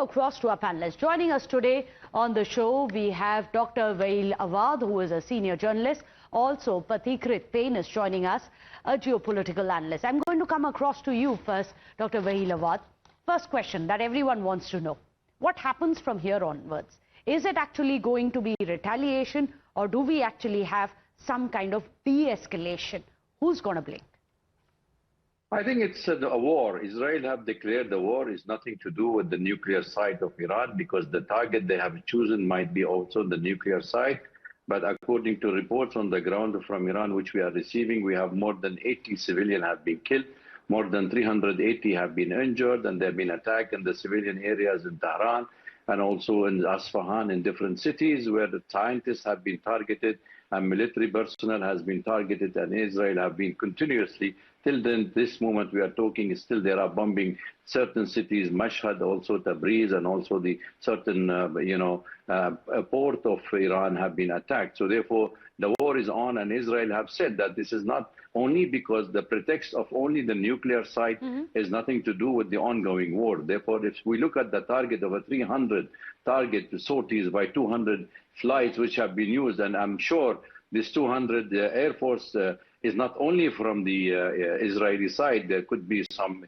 across to our panelists. Joining us today on the show, we have Dr. Wail Awad, who is a senior journalist. Also, Pathikrit Pain is joining us, a geopolitical analyst. I'm going to come across to you first, Dr. Wail Awad. First question that everyone wants to know. What happens from here onwards? Is it actually going to be retaliation, or do we actually have some kind of de-escalation? Who's going to blink? I think it's a war. Israel have declared the war is nothing to do with the nuclear side of Iran, because the target they have chosen might be also the nuclear side. But according to reports on the ground from Iran, which we are receiving, we have more than 80 civilians have been killed, more than 380 have been injured, and they've been attacked in the civilian areas in Tehran and also in Isfahan, in different cities where the scientists have been targeted and military personnel has been targeted, and Israel have been continuously, till then, this moment we are talking, still there are bombing certain cities, Mashhad, also Tabriz, and also the certain, port of Iran have been attacked. So therefore, the war is on, and Israel have said that this is not only because the pretext of only the nuclear side is nothing to do with the ongoing war. Therefore, if we look at the target of a 300 target sorties by 200 flights which have been used, and I'm sure this 200 Air Force is not only from the Israeli side. There could be some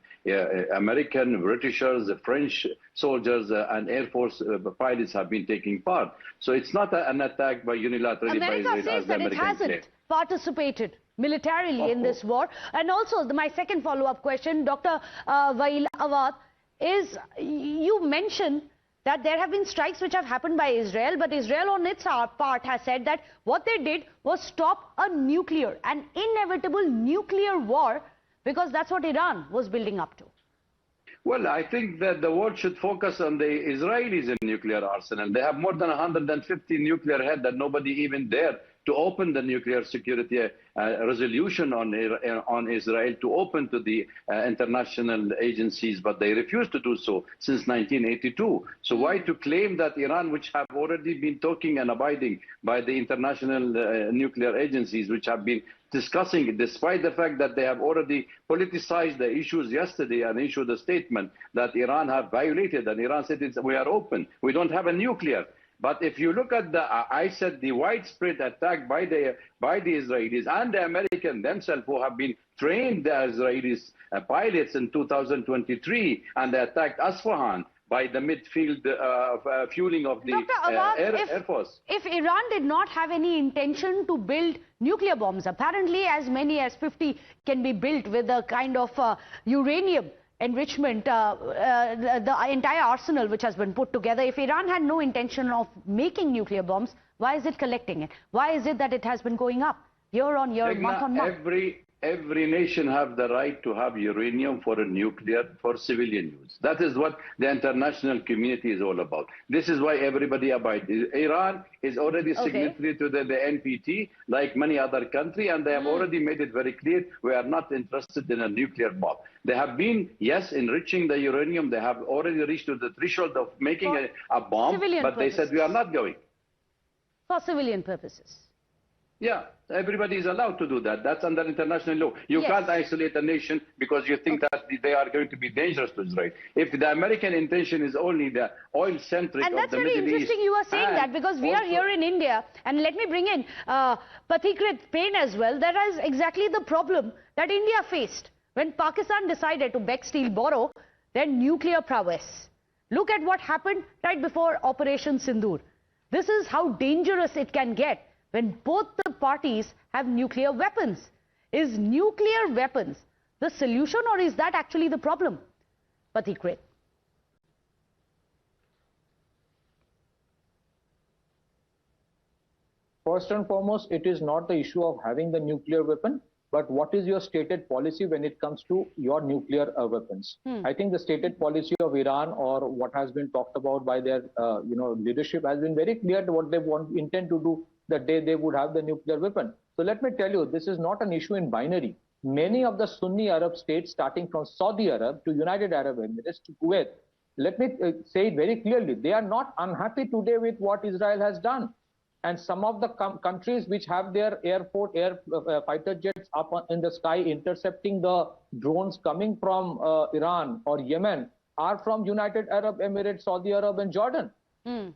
American, Britishers, French soldiers and Air Force pilots have been taking part. So it's not an attack by unilaterally by Israel, as the Americans it hasn't participated militarily in this war. And also, my second follow-up question, Dr. Wail Awad, is you mentioned that there have been strikes which have happened by Israel, but Israel on its part has said that what they did was stop an inevitable nuclear war, because that's what Iran was building up to. Well, I think that the world should focus on the Israelis' nuclear arsenal. They have more than 150 nuclear heads that nobody even dared to open the nuclear security resolution on Israel, to open to the international agencies, but they refused to do so since 1982. So why to claim that Iran, which have already been talking and abiding by the international nuclear agencies, which have been discussing it, despite the fact that they have already politicized the issues yesterday and issued a statement that Iran have violated, and Iran said we are open, we don't have a nuclear. But if you look at the widespread attack by the Israelis and the Americans themselves, who have been trained the Israelis pilots in 2023, and they attacked Isfahan by the midfield fueling of the Air Force. If Iran did not have any intention to build nuclear bombs, apparently as many as 50 can be built with a kind of uranium enrichment, the entire arsenal which has been put together. If Iran had no intention of making nuclear bombs, why is it collecting it? Why is it that it has been going up year on year, month on month? Every nation have the right to have uranium for a nuclear, for civilian use. That is what the international community is all about. This is why everybody abides. Iran is already signatory to the NPT, like many other countries, and they have already made it very clear we are not interested in a nuclear bomb. They have been, yes, enriching the uranium. They have already reached to the threshold of making a bomb, but they said we are not going. For civilian purposes. Yeah, everybody is allowed to do that. That's under international law. You can't isolate a nation because you think that they are going to be dangerous to Israel. If the American intention is only the oil-centric of the Middle East... And that's very interesting you are saying that, because we are here in India, and let me bring in Pathikrit Pain as well. That is exactly the problem that India faced when Pakistan decided to beg, steal, borrow their nuclear prowess. Look at what happened right before Operation Sindoor. This is how dangerous it can get when both the parties have nuclear weapons. Is nuclear weapons the solution, or is that actually the problem? Pathikrit. First and foremost, it is not the issue of having the nuclear weapon, but what is your stated policy when it comes to your nuclear weapons? I think the stated policy of Iran, or what has been talked about by their leadership, has been very clear to what they intend to do the day they would have the nuclear weapon. So let me tell you, this is not an issue in binary. Many of the Sunni Arab states, starting from Saudi Arab to United Arab Emirates to Kuwait, let me say it very clearly, they are not unhappy today with what Israel has done. And some of the countries which have their fighter jets up in the sky intercepting the drones coming from Iran or Yemen, are from United Arab Emirates, Saudi Arab, and Jordan.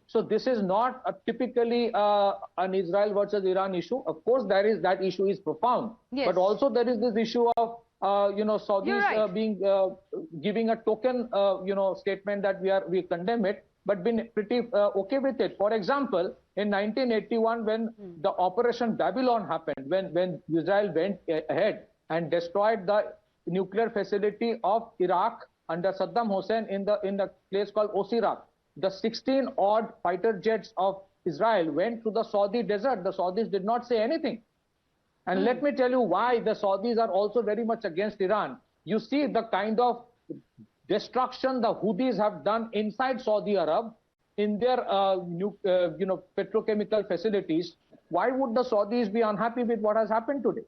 So this is not typically an Israel versus Iran issue. Of course, that issue is profound, but also there is this issue of Saudis being giving a token statement that we condemn it, but been pretty okay with it. For example, in 1981, when the Operation Babylon happened, when Israel went ahead and destroyed the nuclear facility of Iraq under Saddam Hussein in the place called Osirak, the 16 odd fighter jets of Israel went to the Saudi desert. The Saudis did not say anything. And let me tell you why the Saudis are also very much against Iran. You see the kind of destruction the Houthis have done inside Saudi Arab in their petrochemical facilities. Why would the Saudis be unhappy with what has happened today?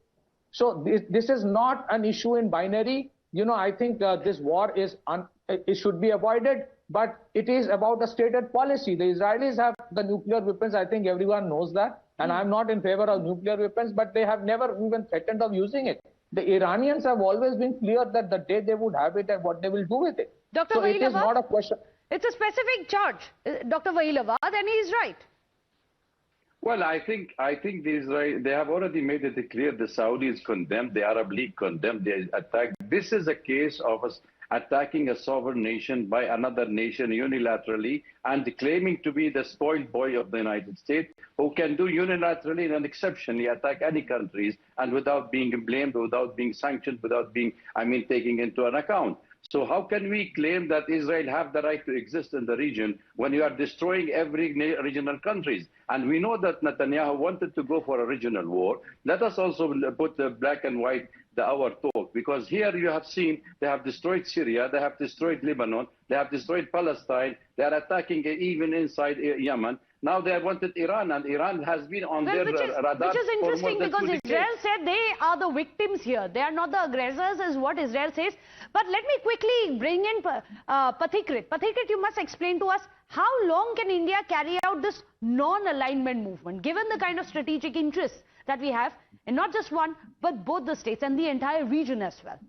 So this is not an issue in binary. I think this war it should be avoided, but it is about the stated policy. The Israelis have the nuclear weapons. I think everyone knows that. And I'm not in favor of nuclear weapons, but they have never even threatened of using it. The Iranians have always been clear that the day they would have it and what they will do with it. Dr. So it is not a question. It's a specific charge, Dr. Vahilawad, and he is right. Well, I think they have already made it clear. The Saudis condemned, the Arab League condemned, they attacked. This is a case of us attacking a sovereign nation by another nation unilaterally and claiming to be the spoiled boy of the United States, who can do unilaterally and exceptionally attack any countries and without being blamed, without being sanctioned, without being, taking into an account. So how can we claim that Israel have the right to exist in the region when you are destroying every regional countries? And we know that Netanyahu wanted to go for a regional war. Let us also put the black and white our talk, because here you have seen they have destroyed Syria, they have destroyed Lebanon, they have destroyed Palestine, they are attacking even inside Yemen. Now they have wanted Iran, and Iran has been on their radar. Which is interesting, because Israel said they are the victims here. They are not the aggressors, is what Israel says. But let me quickly bring in Pathikrit. Pathikrit, you must explain to us, how long can India carry out this non-alignment movement, given the kind of strategic interests that we have, and not just one, but both the states and the entire region as well?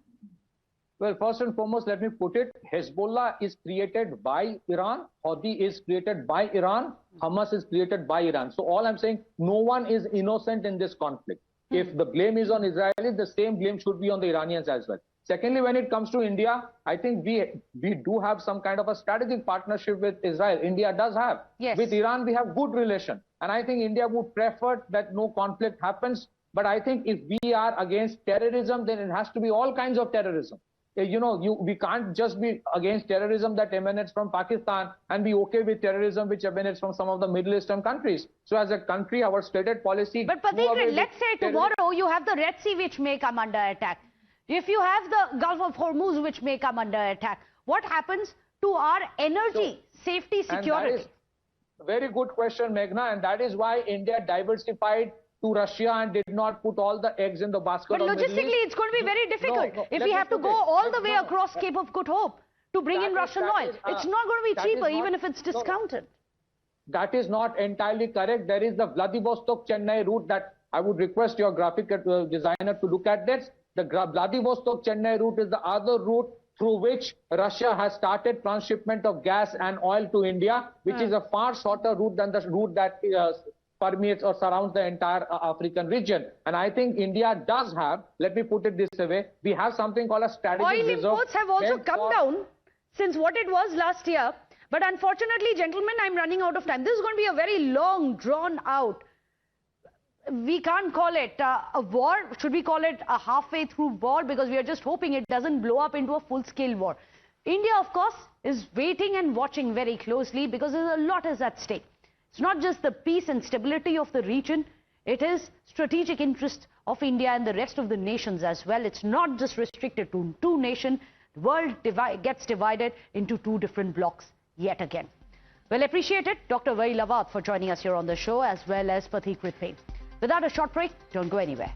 Well, first and foremost, let me put it, Hezbollah is created by Iran, Houthi is created by Iran, Hamas is created by Iran. So all I'm saying, no one is innocent in this conflict. If the blame is on Israelis, the same blame should be on the Iranians as well. Secondly, when it comes to India, I think we do have some kind of a strategic partnership with Israel. India does have. Yes. With Iran, we have good relation. And I think India would prefer that no conflict happens. But I think if we are against terrorism, then it has to be all kinds of terrorism. We can't just be against terrorism that emanates from Pakistan and be okay with terrorism which emanates from some of the Middle Eastern countries. So as a country, our stated policy... But Pathikrit, let's say tomorrow you have the Red Sea which may come under attack. If you have the Gulf of Hormuz which may come under attack, what happens to our energy, safety, security? That is a very good question, Meghna, and that is why India diversified to Russia and did not put all the eggs in the basket. But logistically, it's going to be very difficult. If we have to go all the way across Cape of Good Hope to bring in Russian oil, it's not going to be cheaper, even if it's discounted. That is not entirely correct. There is the Vladivostok-Chennai route that I would request your graphic designer to look at this. The Vladivostok-Chennai route is the other route through which Russia has started transshipment of gas and oil to India, which is a far shorter route than the route that permeates or surrounds the entire African region. And I think India does have, let me put it this way, we have something called a strategic reserve. Oil imports have also come down since what it was last year. But unfortunately, gentlemen, I'm running out of time. This is going to be a very long, drawn out. We can't call it a war. Should we call it a halfway through war? Because we are just hoping it doesn't blow up into a full-scale war. India, of course, is waiting and watching very closely because there's a lot is at stake. It's not just the peace and stability of the region. It is strategic interest of India and the rest of the nations as well. It's not just restricted to two nations. The world gets divided into two different blocks yet again. Well, appreciate it, Dr. Vahilawad, for joining us here on the show, as well as Pathikrit. Without a short break, don't go anywhere.